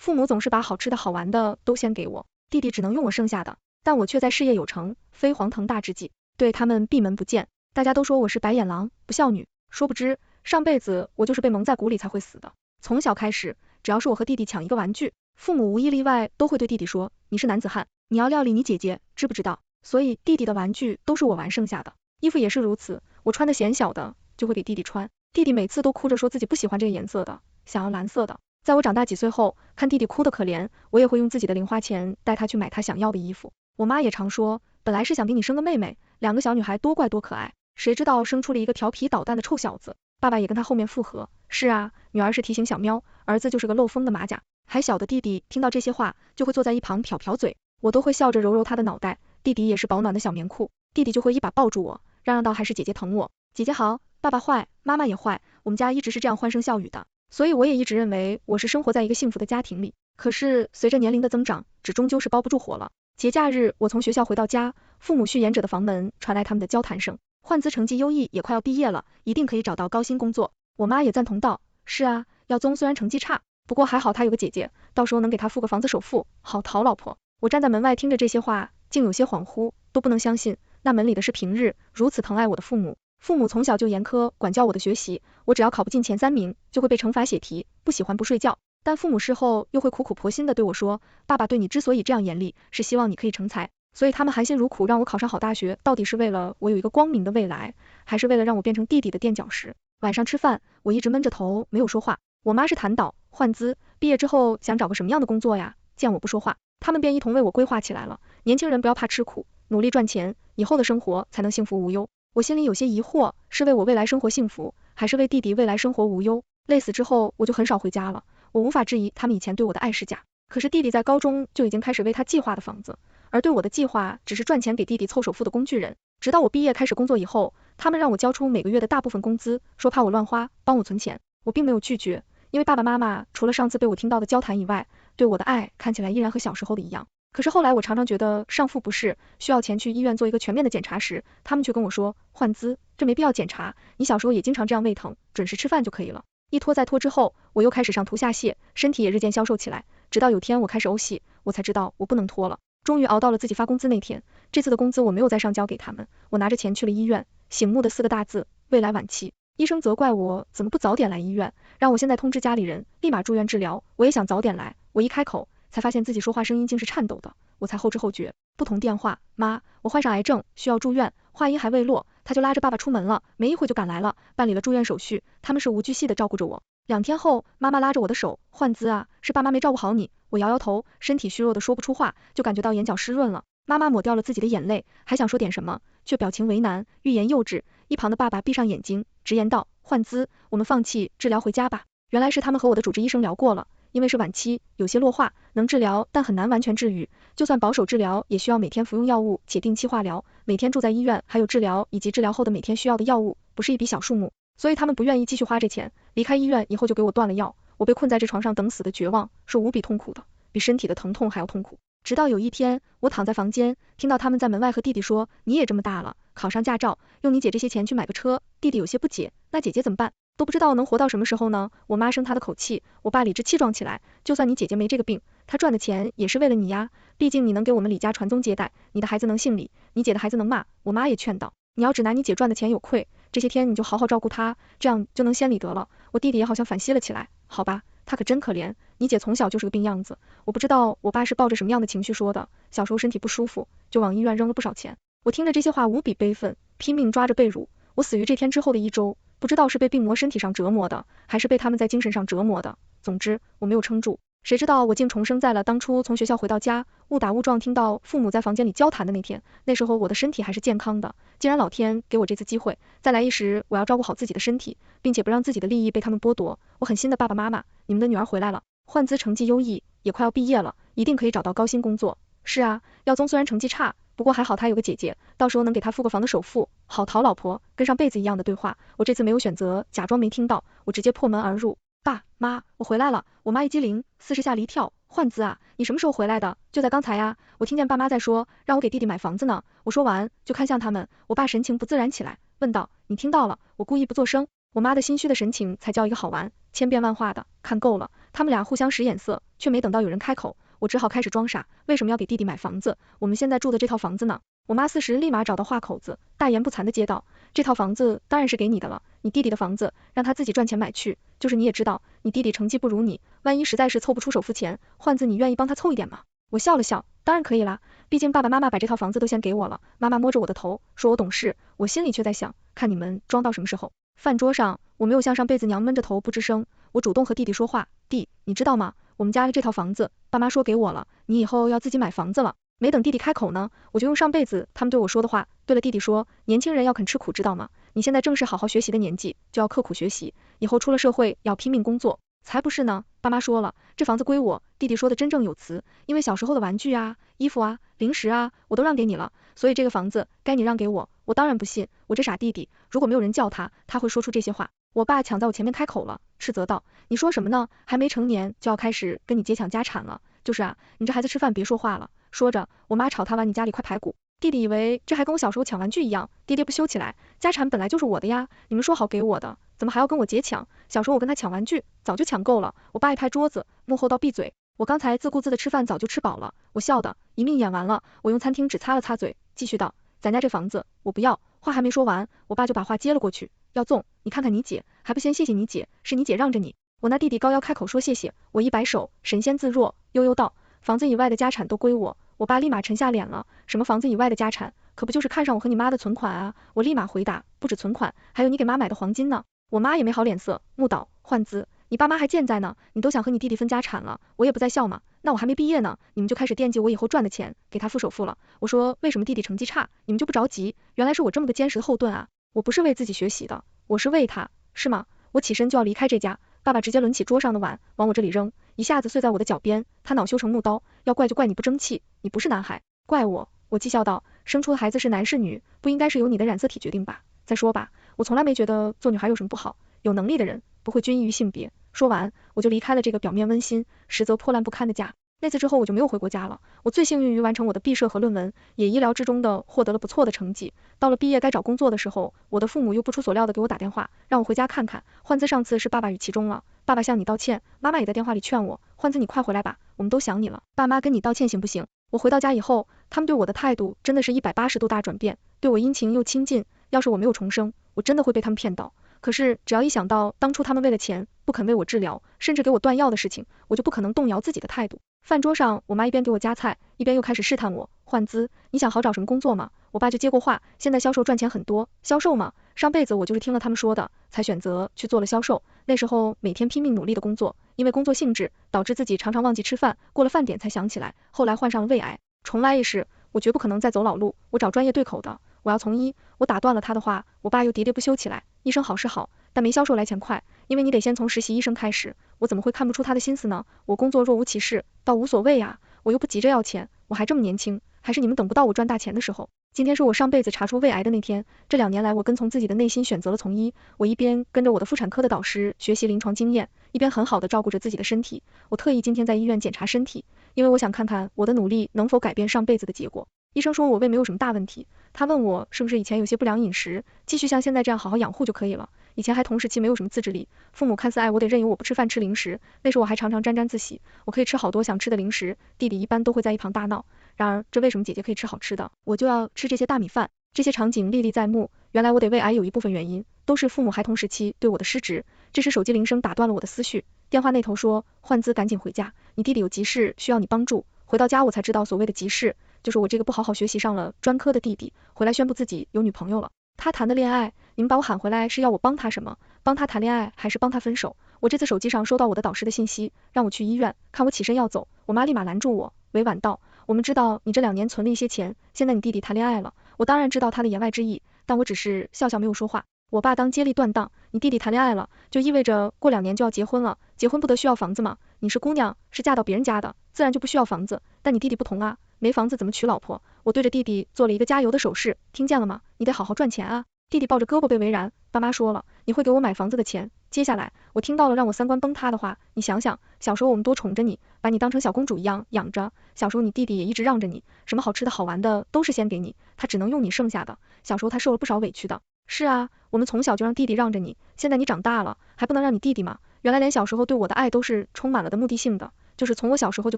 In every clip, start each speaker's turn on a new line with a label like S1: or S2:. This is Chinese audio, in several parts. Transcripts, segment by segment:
S1: 父母总是把好吃的好玩的都先给我，弟弟只能用我剩下的，但我却在事业有成、飞黄腾达之际，对他们闭门不见。大家都说我是白眼狼、不孝女，殊不知上辈子我就是被蒙在鼓里才会死的。从小开始，只要是我和弟弟抢一个玩具，父母无一例外都会对弟弟说，你是男子汉，你要料理你姐姐，知不知道？所以弟弟的玩具都是我玩剩下的，衣服也是如此，我穿的显小的就会给弟弟穿，弟弟每次都哭着说自己不喜欢这个颜色的，想要蓝色的。在我长大几岁后，看弟弟哭得可怜，我也会用自己的零花钱带他去买他想要的衣服。我妈也常说，本来是想给你生个妹妹，两个小女孩多乖多可爱，谁知道生出了一个调皮捣蛋的臭小子。爸爸也跟他后面附和，是啊，女儿是提醒小喵，儿子就是个漏风的马甲。还小的弟弟听到这些话，就会坐在一旁挑挑嘴，我都会笑着揉揉他的脑袋。弟弟也是保暖的小棉裤，弟弟就会一把抱住我，嚷嚷到还是姐姐疼我，姐姐好，爸爸坏，妈妈也坏，我们家一直是这样欢声笑语的。所以我也一直认为我是生活在一个幸福的家庭里。可是随着年龄的增长，纸终究是包不住火了。节假日我从学校回到家，父母续言者的房门传来他们的交谈声。焕姿成绩优异，也快要毕业了，一定可以找到高薪工作。我妈也赞同道，是啊，耀宗虽然成绩差，不过还好他有个姐姐，到时候能给他付个房子首付，好讨老婆。我站在门外听着这些话，竟有些恍惚，都不能相信，那门里的是平日如此疼爱我的父母。父母从小就严苛管教我的学习，我只要考不进前3名，就会被惩罚写题，不喜欢不睡觉。但父母事后又会苦苦婆心的对我说，爸爸对你之所以这样严厉，是希望你可以成才。所以他们含辛茹苦让我考上好大学，到底是为了我有一个光明的未来，还是为了让我变成弟弟的垫脚石？晚上吃饭，我一直闷着头没有说话。我妈是谈导，焕姿毕业之后想找个什么样的工作呀？见我不说话，他们便一同为我规划起来了。年轻人不要怕吃苦，努力赚钱，以后的生活才能幸福无忧。我心里有些疑惑，是为我未来生活幸福，还是为弟弟未来生活无忧？累死之后，我就很少回家了。我无法质疑他们以前对我的爱是假，可是弟弟在高中就已经开始为他计划的房子，而对我的计划只是赚钱给弟弟凑首付的工具人。直到我毕业开始工作以后，他们让我交出每个月的大部分工资，说怕我乱花，帮我存钱。我并没有拒绝，因为爸爸妈妈除了上次被我听到的交谈以外，对我的爱看起来依然和小时候的一样。可是后来我常常觉得上腹不适，需要钱去医院做一个全面的检查时，他们却跟我说，焕姿，这没必要检查，你小时候也经常这样胃疼，准时吃饭就可以了。一拖再拖之后，我又开始上吐下泻，身体也日渐消瘦起来，直到有天我开始呕血，我才知道我不能拖了。终于熬到了自己发工资那天，这次的工资我没有再上交给他们，我拿着钱去了医院，醒目的4个大字，未来晚期。医生责怪我怎么不早点来医院，让我现在通知家里人，立马住院治疗。我也想早点来，我一开口，才发现自己说话声音竟是颤抖的，我才后知后觉。不同电话，妈，我患上癌症，需要住院。话音还未落，他就拉着爸爸出门了，没一会就赶来了，办理了住院手续，他们是无巨细的照顾着我。2天后，妈妈拉着我的手，焕姿啊，是爸妈没照顾好你。我摇摇头，身体虚弱的说不出话，就感觉到眼角湿润了。妈妈抹掉了自己的眼泪，还想说点什么，却表情为难，欲言又止。一旁的爸爸闭上眼睛，直言道，焕姿，我们放弃治疗回家吧。原来是他们和我的主治医生聊过了，因为是晚期，有些弱化，能治疗，但很难完全治愈。就算保守治疗，也需要每天服用药物，且定期化疗，每天住在医院，还有治疗以及治疗后的每天需要的药物，不是一笔小数目。所以他们不愿意继续花这钱，离开医院以后就给我断了药。我被困在这床上等死的绝望，是无比痛苦的，比身体的疼痛还要痛苦。直到有一天，我躺在房间，听到他们在门外和弟弟说，你也这么大了，考上驾照，用你姐这些钱去买个车。弟弟有些不解，那姐姐怎么办？都不知道能活到什么时候呢？我妈生他的口气，我爸理直气壮起来，就算你姐姐没这个病，她赚的钱也是为了你呀，毕竟你能给我们李家传宗接代，你的孩子能姓李，你姐的孩子能骂。我妈也劝道，你要只拿你姐赚的钱有愧，这些天你就好好照顾她，这样就能先理得了。我弟弟也好像反吸了起来，好吧，他可真可怜，你姐从小就是个病样子。我不知道我爸是抱着什么样的情绪说的，小时候身体不舒服，就往医院扔了不少钱。我听着这些话无比悲愤，拼命抓着被褥。我死于这天之后的1周，不知道是被病魔身体上折磨的，还是被他们在精神上折磨的。总之，我没有撑住。谁知道我竟重生在了当初从学校回到家，误打误撞听到父母在房间里交谈的那天。那时候我的身体还是健康的，既然老天给我这次机会，再来一时，我要照顾好自己的身体，并且不让自己的利益被他们剥夺。我很心的爸爸妈妈，你们的女儿回来了，焕姿成绩优异，也快要毕业了，一定可以找到高薪工作。是啊，耀宗虽然成绩差，不过还好他有个姐姐，到时候能给他付个房的首付，好讨老婆。跟上辈子一样的对话，我这次没有选择假装没听到，我直接破门而入。爸妈，我回来了。我妈一激灵，40下了一跳，焕姿啊，你什么时候回来的？就在刚才呀，我听见爸妈在说，让我给弟弟买房子呢。我说完就看向他们，我爸神情不自然起来，问道，你听到了？我故意不作声，我妈的心虚的神情才叫一个好玩，千变万化的，看够了，他们俩互相使眼色，却没等到有人开口，我只好开始装傻，为什么要给弟弟买房子？我们现在住的这套房子呢？我妈4时立马找到话口子，大言不惭地接道，这套房子当然是给你的了，你弟弟的房子让他自己赚钱买去，就是你也知道，你弟弟成绩不如你，万一实在是凑不出首付钱，换子你愿意帮他凑一点吗？我笑了笑，当然可以啦，毕竟爸爸妈妈把这套房子都先给我了。妈妈摸着我的头，说我懂事，我心里却在想，看你们装到什么时候。饭桌上，我没有像上辈子娘闷着头不吱声，我主动和弟弟说话，弟，你知道吗？我们家这套房子，爸妈说给我了，你以后要自己买房子了。没等弟弟开口呢，我就用上辈子他们对我说的话，对了弟弟说，年轻人要肯吃苦，知道吗？你现在正是好好学习的年纪，就要刻苦学习，以后出了社会要拼命工作。才不是呢，爸妈说了，这房子归我。弟弟说的真正有词，因为小时候的玩具啊、衣服啊、零食啊，我都让给你了，所以这个房子该你让给我。我当然不信，我这傻弟弟，如果没有人叫他，他会说出这些话。我爸抢在我前面开口了，斥责道，你说什么呢？还没成年就要开始跟你姐抢家产了？就是啊，你这孩子吃饭别说话了。说着，我妈炒他碗你家里块排骨。弟弟以为这还跟我小时候抢玩具一样，爹爹不羞起来，家产本来就是我的呀，你们说好给我的，怎么还要跟我姐抢？小时候我跟他抢玩具，早就抢够了。我爸一拍桌子，幕后道闭嘴，我刚才自顾自的吃饭，早就吃饱了。我笑的一命演完了，我用餐厅纸擦了擦嘴，继续道，咱家这房子我不要。话还没说完，我爸就把话接了过去，要纵，你看看你姐，还不先谢谢你姐，是你姐让着你。我那弟弟高腰开口说谢谢，我一摆手，神仙自若，悠悠道，房子以外的家产都归我。我爸立马沉下脸了，什么房子以外的家产，可不就是看上我和你妈的存款啊？我立马回答，不止存款，还有你给妈买的黄金呢。我妈也没好脸色，木倒，换资，你爸妈还健在呢，你都想和你弟弟分家产了，我也不在笑嘛。那我还没毕业呢，你们就开始惦记我以后赚的钱，给他付首付了。我说为什么弟弟成绩差，你们就不着急？原来是我这么个坚实的后盾啊！我不是为自己学习的，我是为他，是吗？我起身就要离开这家，爸爸直接抡起桌上的碗往我这里扔，一下子碎在我的脚边，他恼羞成怒刀，要怪就怪你不争气，你不是男孩，怪我。我讥笑道，生出的孩子是男是女，不应该是由你的染色体决定吧？再说吧，我从来没觉得做女孩有什么不好，有能力的人不会拘泥于性别。说完，我就离开了这个表面温馨，实则破烂不堪的家。那次之后我就没有回过家了。我最幸运于完成我的毕设和论文，也意料之中的获得了不错的成绩。到了毕业该找工作的时候，我的父母又不出所料的给我打电话，让我回家看看。焕子上次是爸爸语气中了，爸爸向你道歉，妈妈也在电话里劝我，焕子你快回来吧，我们都想你了，爸妈跟你道歉行不行？我回到家以后，他们对我的态度真的是180度大转变，对我殷勤又亲近。要是我没有重生，我真的会被他们骗到。可是只要一想到当初他们为了钱不肯为我治疗，甚至给我断药的事情，我就不可能动摇自己的态度。饭桌上，我妈一边给我夹菜，一边又开始试探我，焕姿，你想好找什么工作吗？我爸就接过话，现在销售赚钱很多，销售嘛，上辈子我就是听了他们说的，才选择去做了销售。那时候每天拼命努力的工作，因为工作性质，导致自己常常忘记吃饭，过了饭点才想起来，后来患上了胃癌，重来一世，我绝不可能再走老路，我找专业对口的，我要从医。我打断了他的话，我爸又喋喋不休起来，医生好是好，但没销售来钱快，因为你得先从实习医生开始。我怎么会看不出他的心思呢？我工作若无其事，倒无所谓啊，我又不急着要钱，我还这么年轻，还是你们等不到我赚大钱的时候。今天是我上辈子查出胃癌的那天，这2年来我跟从自己的内心选择了从医，我一边跟着我的妇产科的导师学习临床经验，一边很好的照顾着自己的身体。我特意今天在医院检查身体，因为我想看看我的努力能否改变上辈子的结果。医生说我胃没有什么大问题，他问我是不是以前有些不良饮食，继续像现在这样好好养护就可以了。以前还同时期没有什么自制力，父母看似爱我得任由我不吃饭吃零食，那时候我还常常沾沾自喜，我可以吃好多想吃的零食，弟弟一般都会在一旁大闹。然而这为什么姐姐可以吃好吃的，我就要吃这些大米饭？这些场景历历在目，原来我得胃癌有一部分原因都是父母孩童时期对我的失职。这时手机铃声打断了我的思绪，电话那头说，焕姿赶紧回家，你弟弟有急事需要你帮助。回到家我才知道所谓的急事，就是我这个不好好学习上了专科的弟弟回来宣布自己有女朋友了。他谈的恋爱，你们把我喊回来是要我帮他什么？帮他谈恋爱还是帮他分手？我这次手机上收到我的导师的信息，让我去医院，看我起身要走，我妈立马拦住我，委婉道，我们知道你这2年存了一些钱，现在你弟弟谈恋爱了。我当然知道他的言外之意，但我只是笑笑没有说话。我爸当接力断档，你弟弟谈恋爱了，就意味着过2年就要结婚了，结婚不得需要房子吗？你是姑娘，是嫁到别人家的，自然就不需要房子，但你弟弟不同啊，没房子怎么娶老婆？我对着弟弟做了一个加油的手势，听见了吗？你得好好赚钱啊。弟弟抱着胳膊被为然，爸妈说了，你会给我买房子的钱。接下来我听到了让我三观崩塌的话，你想想，小时候我们多宠着你，把你当成小公主一样养着，小时候你弟弟也一直让着你，什么好吃的好玩的都是先给你，他只能用你剩下的，小时候他受了不少委屈的。是啊，我们从小就让弟弟让着你，现在你长大了，还不能让你弟弟吗？原来连小时候对我的爱都是充满了的目的性的，就是从我小时候就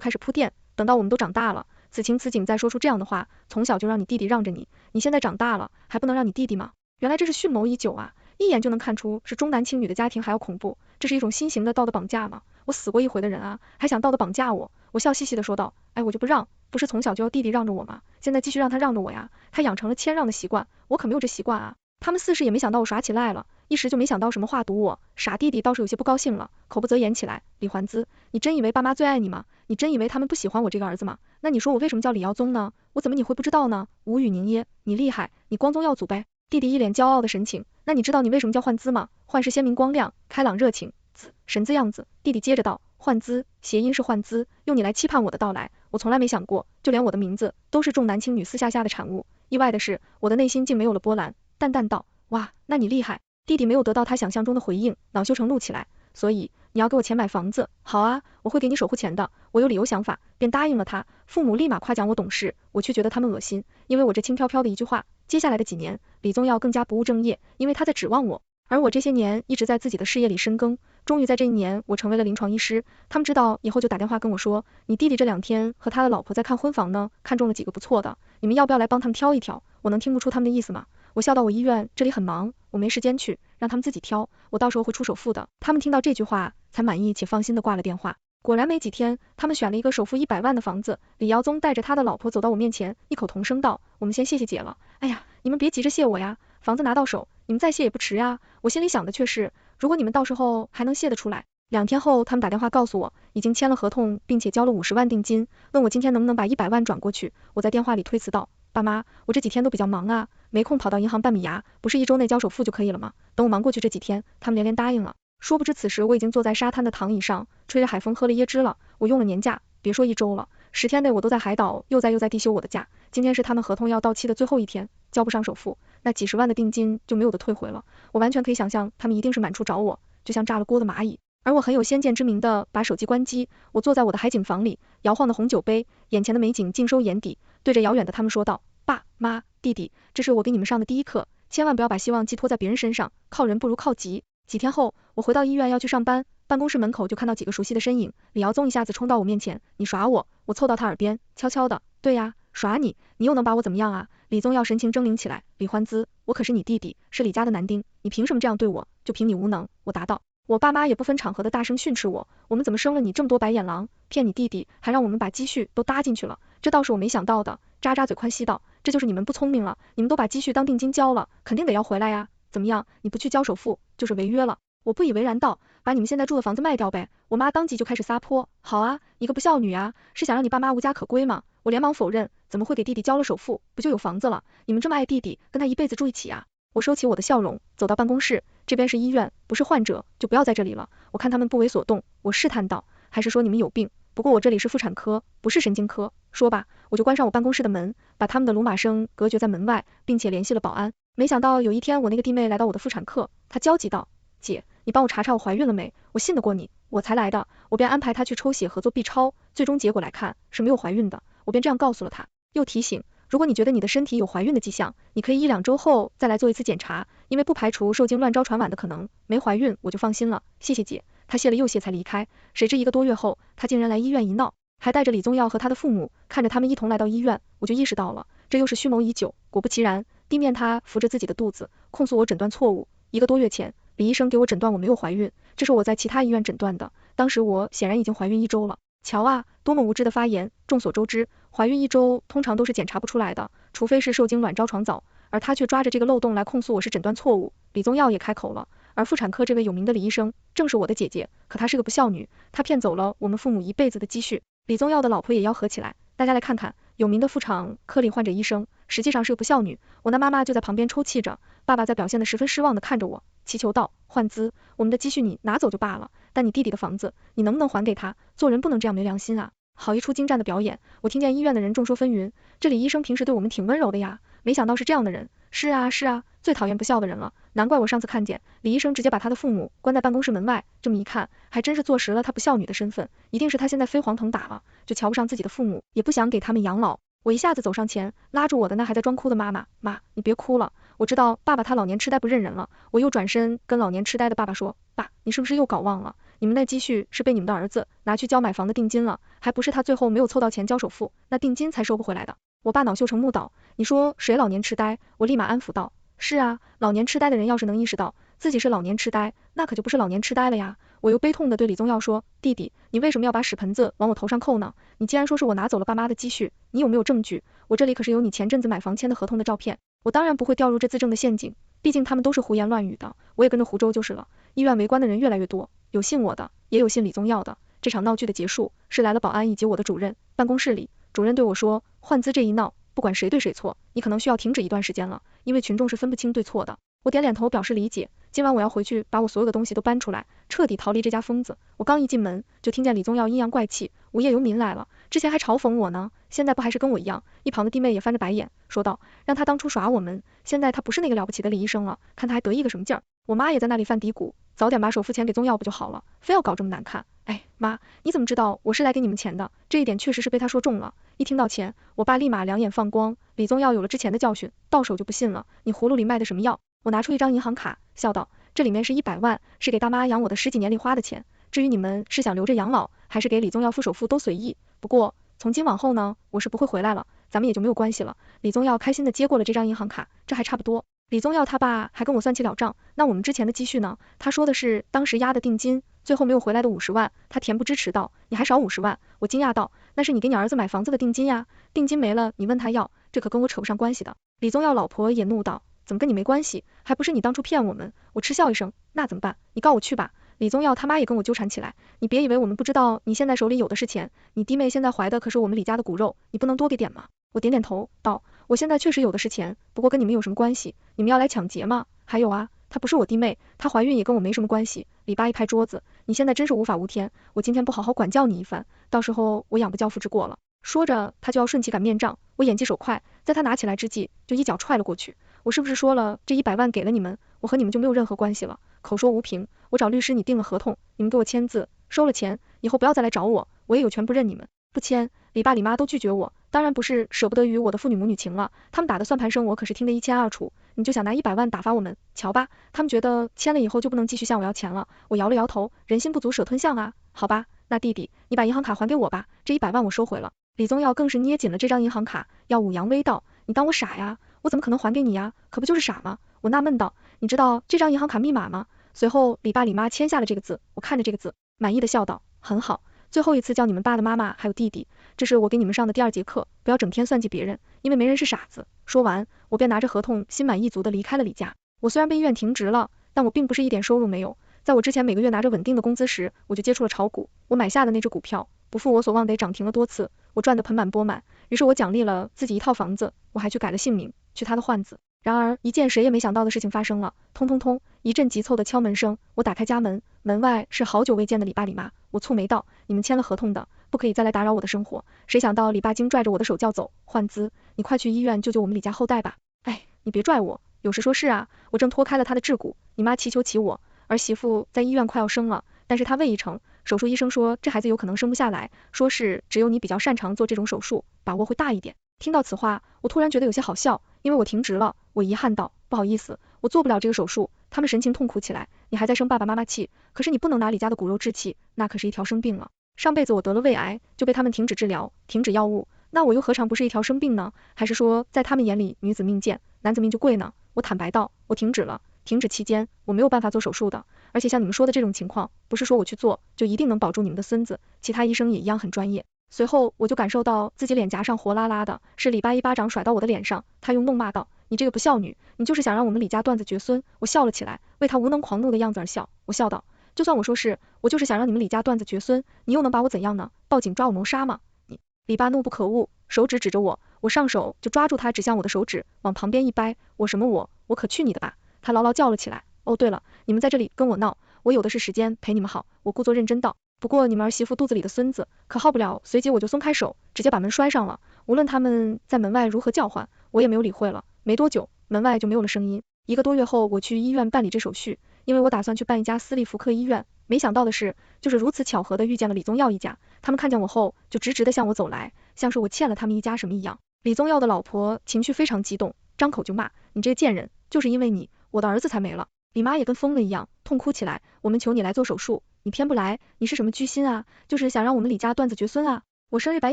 S1: 开始铺垫，等到我们都长大了，此情此景再说出这样的话，从小就让你弟弟让着你，你现在长大了还不能让你弟弟吗？原来这是蓄谋已久啊，一眼就能看出是重男轻女的家庭还要恐怖，这是一种新型的道德绑架吗？我死过一回的人啊，还想道德绑架我？我笑嘻嘻的说道，哎，我就不让，不是从小就要弟弟让着我吗？现在继续让他让着我呀，他养成了谦让的习惯，我可没有这习惯啊。他们四是也没想到我耍起赖了，一时就没想到什么话堵我，傻弟弟倒是有些不高兴了，口不择言起来，李环资，你真以为爸妈最爱你吗？你真以为他们不喜欢我这个儿子吗？那你说我为什么叫李耀宗呢？我怎么你会不知道呢？无语凝噎，你厉害，你光宗耀祖呗。弟弟一脸骄傲的神情，那你知道你为什么叫焕资吗？焕是鲜明光亮，开朗热情，资神字样子。弟弟接着道，焕资谐音是换资，用你来期盼我的到来，我从来没想过，就连我的名字都是重男轻女私下的产物。意外的是，我的内心竟没有了波澜，淡淡道，哇，那你厉害。弟弟没有得到他想象中的回应，恼羞成怒起来，所以你要给我钱买房子，好啊，我会给你守护钱的，我有理由想法，便答应了他。父母立马夸奖我懂事，我却觉得他们恶心，因为我这轻飘飘的一句话。接下来的几年，李宗耀更加不务正业，因为他在指望我，而我这些年一直在自己的事业里深耕，终于在这一年我成为了临床医师。他们知道以后就打电话跟我说，你弟弟这2天和他的老婆在看婚房呢，看中了几个不错的，你们要不要来帮他们挑一挑？我能听不出他们的意思吗？我笑道，我医院这里很忙，我没时间去，让他们自己挑，我到时候会出首付的。他们听到这句话才满意且放心的挂了电话。果然没几天，他们选了一个首付100万的房子，李耀宗带着他的老婆走到我面前，异口同声道，我们先谢谢姐了。哎呀，你们别急着谢我呀，房子拿到手，你们再谢也不迟呀。我心里想的却是，如果你们到时候还能谢得出来。2天后，他们打电话告诉我，已经签了合同，并且交了50万定金，问我今天能不能把100万转过去。我在电话里推辞道，爸妈，我这几天都比较忙啊，没空跑到银行办米牙，不是1周内交首付就可以了吗？等我忙过去这几天，他们连连答应了。殊不知此时我已经坐在沙滩的躺椅上，吹着海风喝了椰汁了。我用了年假，别说1周了，10天内我都在海岛又在地休我的假。今天是他们合同要到期的最后一天，交不上首付，那几10万的定金就没有的退回了。我完全可以想象他们一定是满处找我，就像炸了锅的蚂蚁。而我很有先见之明的把手机关机，我坐在我的海景房里，摇晃的红酒杯，眼前的美景尽收眼底，对着遥远的他们说道，爸妈弟弟，这是我给你们上的第一课，千万不要把希望寄托在别人身上，靠人不如靠己。几天后，我回到医院要去上班，办公室门口就看到几个熟悉的身影，李耀宗一下子冲到我面前，你耍我？我凑到他耳边，悄悄的，对呀，耍你，你又能把我怎么样啊？李宗耀神情狰狞起来，李欢资，我可是你弟弟，是李家的男丁，你凭什么这样对我？就凭你无能。我答道，我爸妈也不分场合的大声训斥我，我们怎么生了你这么多白眼狼？骗你弟弟，还让我们把积蓄都搭进去了，这倒是我没想到的。渣渣嘴宽吸道，这就是你们不聪明了，你们都把积蓄当定金交了，肯定得要回来呀。怎么样，你不去交首付，就是违约了。我不以为然道，把你们现在住的房子卖掉呗。我妈当即就开始撒泼，好啊，你个不孝女啊，是想让你爸妈无家可归吗？我连忙否认，怎么会给弟弟交了首付，不就有房子了？你们这么爱弟弟，跟他一辈子住一起啊？我收起我的笑容，走到办公室，这边是医院，不是患者，就不要在这里了。我看他们不为所动，我试探道，还是说你们有病？不过我这里是妇产科，不是神经科。说吧，我就关上我办公室的门，把他们的鲁马声隔绝在门外，并且联系了保安。没想到有一天我那个弟妹来到我的妇产科，她焦急道，姐，你帮我查查我怀孕了没？我信得过你，我才来的。我便安排她去抽血和做 B 超，最终结果来看是没有怀孕的。我便这样告诉了她，又提醒，如果你觉得你的身体有怀孕的迹象，你可以1-2周后再来做一次检查，因为不排除受精卵巢传晚的可能。没怀孕我就放心了，谢谢姐。她谢了又谢才离开。谁知1个多月后，她竟然来医院一闹，还带着李宗耀和他的父母，看着他们一同来到医院，我就意识到了，这又是蓄谋已久。果不其然，地面他扶着自己的肚子，控诉我诊断错误。1个多月前，李医生给我诊断我没有怀孕，这是我在其他医院诊断的，当时我显然已经怀孕1周了。瞧啊，多么无知的发言！众所周知，怀孕1周通常都是检查不出来的，除非是受精卵巢床早，而他却抓着这个漏洞来控诉我是诊断错误。李宗耀也开口了，而妇产科这位有名的李医生正是我的姐姐，可她是个不孝女，她骗走了我们父母一辈子的积蓄。李宗耀的老婆也吆喝起来，大家来看看，有名的妇产科里患者医生实际上是个不孝女。我那妈妈就在旁边抽泣着，爸爸在表现得十分失望的看着我，祈求道，焕资，我们的积蓄你拿走就罢了，但你弟弟的房子你能不能还给他？做人不能这样没良心啊。好一出精湛的表演，我听见医院的人众说纷纭，这李医生平时对我们挺温柔的呀，没想到是这样的人。是啊是啊，最讨厌不孝的人了，难怪我上次看见李医生直接把他的父母关在办公室门外，这么一看还真是坐实了他不孝女的身份，一定是他现在飞黄腾达了，就瞧不上自己的父母，也不想给他们养老。我一下子走上前，拉住我的那还在装哭的妈妈，妈，你别哭了，我知道爸爸他老年痴呆不认人了。我又转身跟老年痴呆的爸爸说，爸，你是不是又搞忘了？你们那积蓄是被你们的儿子拿去交买房的定金了，还不是他最后没有凑到钱交首付，那定金才收不回来的。我爸恼羞成怒道，你说谁老年痴呆？我立马安抚道，是啊，老年痴呆的人要是能意识到自己是老年痴呆，那可就不是老年痴呆了呀。我又悲痛地对李宗耀说，弟弟，你为什么要把屎盆子往我头上扣呢？你既然说是我拿走了爸妈的积蓄，你有没有证据？我这里可是有你前阵子买房签的合同的照片，我当然不会掉入这自证的陷阱，毕竟他们都是胡言乱语的，我也跟着胡诌就是了。医院围观的人越来越多，有信我的，也有信李宗耀的。这场闹剧的结束是来了保安以及我的主任，办公室里，主任对我说，换资这一闹，不管谁对谁错，你可能需要停止一段时间了，因为群众是分不清对错的。我点脸头表示理解，今晚我要回去把我所有的东西都搬出来，彻底逃离这家疯子。我刚一进门，就听见李宗耀阴阳怪气，无业游民来了，之前还嘲讽我呢，现在不还是跟我一样？一旁的弟妹也翻着白眼，说道，让他当初耍我们，现在他不是那个了不起的李医生了，看他还得意个什么劲儿。我妈也在那里犯嘀咕，早点把首付钱给宗耀不就好了，非要搞这么难看。哎，妈，你怎么知道我是来给你们钱的？这一点确实是被他说中了。一听到钱，我爸立马两眼放光，李宗耀有了之前的教训，到手就不信了，你葫芦里卖的什么药？我拿出一张银行卡，笑道，这里面是100万，是给大妈养我的10几年里花的钱，至于你们是想留着养老，还是给李宗耀付首付都随意，不过从今往后呢，我是不会回来了，咱们也就没有关系了。李宗耀开心的接过了这张银行卡，这还差不多。李宗耀他爸还跟我算起了账，那我们之前的积蓄呢？他说的是当时押的定金，最后没有回来的50万，他恬不知耻道，你还少50万。我惊讶道，那是你给你儿子买房子的定金呀，定金没了你问他要，这可跟我扯不上关系的。李宗耀老婆也怒道，怎么跟你没关系？还不是你当初骗我们。我嗤笑一声，那怎么办？你告我去吧。李宗耀他妈也跟我纠缠起来，你别以为我们不知道你现在手里有的是钱，你弟妹现在怀的可是我们李家的骨肉，你不能多给点吗？我点点头道，我现在确实有的是钱，不过跟你们有什么关系？你们要来抢劫吗？还有啊，她不是我弟妹，她怀孕也跟我没什么关系。李爸一拍桌子，你现在真是无法无天，我今天不好好管教你一番，到时候我养不教父之过了。说着他就要顺起擀面杖，我眼疾手快，在他拿起来之际就一脚踹了过去。我是不是说了这100万给了你们，我和你们就没有任何关系了？口说无凭，我找律师你定了合同，你们给我签字，收了钱，以后不要再来找我，我也有权不认你们。不签，李爸李妈都拒绝我，当然不是舍不得与我的父女母女情了，他们打的算盘声我可是听得一清二楚，你就想拿100万打发我们，瞧吧，他们觉得签了以后就不能继续向我要钱了。我摇了摇头，人心不足蛇吞象啊，好吧，那弟弟，你把银行卡还给我吧，这100万我收回了。李宗耀更是捏紧了这张银行卡，耀武扬威道，你当我傻呀？我怎么可能还给你呀？可不就是傻吗？我纳闷道，你知道这张银行卡密码吗？随后李爸李妈签下了这个字，我看着这个字，满意的笑道，很好，最后一次叫你们爸的妈妈还有弟弟，这是我给你们上的第2节课，不要整天算计别人，因为没人是傻子。说完，我便拿着合同心满意足的离开了李家。我虽然被医院停职了，但我并不是一点收入没有，在我之前每个月拿着稳定的工资时，我就接触了炒股，我买下的那只股票不负我所望得涨停了多次，我赚得盆满钵满，于是我奖励了自己一套房子，我还去改了姓名，去他的换子。然而一件谁也没想到的事情发生了，通通通，一阵急凑的敲门声，我打开家门，门外是好久未见的李爸李妈，我蹙眉道，你们签了合同的，不可以再来打扰我的生活。谁想到李爸竟拽着我的手叫走，换资，你快去医院救救我们李家后代吧。哎，你别拽我，有事说事啊，我正脱开了他的桎梏，你妈祈求起我，儿媳妇在医院快要生了，但是她胃一成，手术医生说这孩子有可能生不下来，说是只有你比较擅长做这种手术，把握会大一点。听到此话，我突然觉得有些好笑，因为我停职了，我遗憾道，不好意思，我做不了这个手术。他们神情痛苦起来，你还在生爸爸妈妈气，可是你不能拿李家的骨肉置气，那可是一条生病了。上辈子我得了胃癌，就被他们停止治疗，停止药物，那我又何尝不是一条生病呢？还是说在他们眼里女子命贱，男子命就贵呢？我坦白道，我停止了，停止期间我没有办法做手术的，而且像你们说的这种情况，不是说我去做就一定能保住你们的孙子，其他医生也一样很专业。随后我就感受到自己脸颊上火辣辣的，是李爸一巴掌甩到我的脸上，他用怒骂道，你这个不孝女，你就是想让我们李家断子绝孙。我笑了起来，为他无能狂怒的样子而笑，我笑道，就算我说是，我就是想让你们李家断子绝孙，你又能把我怎样呢？报警抓我谋杀吗？你！李爸怒不可遏，手指指着我，我上手就抓住他指向我的手指，往旁边一掰，我什么我可去你的吧！他牢牢叫了起来，哦对了，你们在这里跟我闹，我有的是时间陪你们好，我故作认真道，不过你们儿媳妇肚子里的孙子可耗不了。随即我就松开手，直接把门摔上了，无论他们在门外如何叫唤，我也没有理会了。没多久，门外就没有了声音。1个多月后，我去医院办理这手续，因为我打算去办一家私立妇科医院，没想到的是，就是如此巧合的遇见了李宗耀一家，他们看见我后就直直的向我走来，像是我欠了他们一家什么一样。李宗耀的老婆情绪非常激动，张口就骂，你这个贱人，就是因为你，我的儿子才没了。李妈也跟疯了一样，痛哭起来，我们求你来做手术，你偏不来，你是什么居心啊？就是想让我们李家断子绝孙啊？我生日白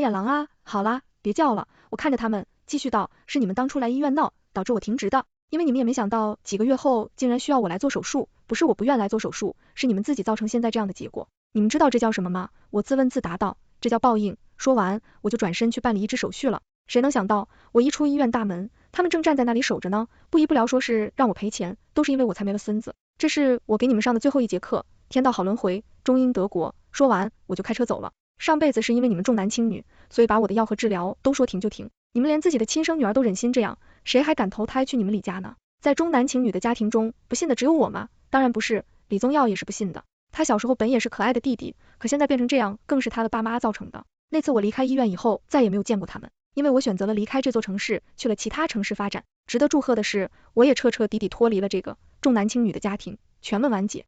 S1: 眼狼啊！好啦，别叫了。我看着他们，继续道，是你们当初来医院闹，导致我停职的，因为你们也没想到几个月后竟然需要我来做手术，不是我不愿来做手术，是你们自己造成现在这样的结果。你们知道这叫什么吗？我自问自答道，这叫报应。说完，我就转身去办理移植手续了。谁能想到，我一出医院大门，他们正站在那里守着呢，不依不饶说是让我赔钱，都是因为我才没了孙子。这是我给你们上的最后一节课，天道好轮回，终因得国。说完，我就开车走了。上辈子是因为你们重男轻女，所以把我的药和治疗都说停就停，你们连自己的亲生女儿都忍心这样，谁还敢投胎去你们李家呢？在重男轻女的家庭中，不信的只有我吗？当然不是，李宗耀也是不信的。他小时候本也是可爱的弟弟，可现在变成这样，更是他的爸妈造成的。那次我离开医院以后，再也没有见过他们，因为我选择了离开这座城市，去了其他城市发展。值得祝贺的是，我也彻彻底底脱离了这个重男轻女的家庭，全文完结。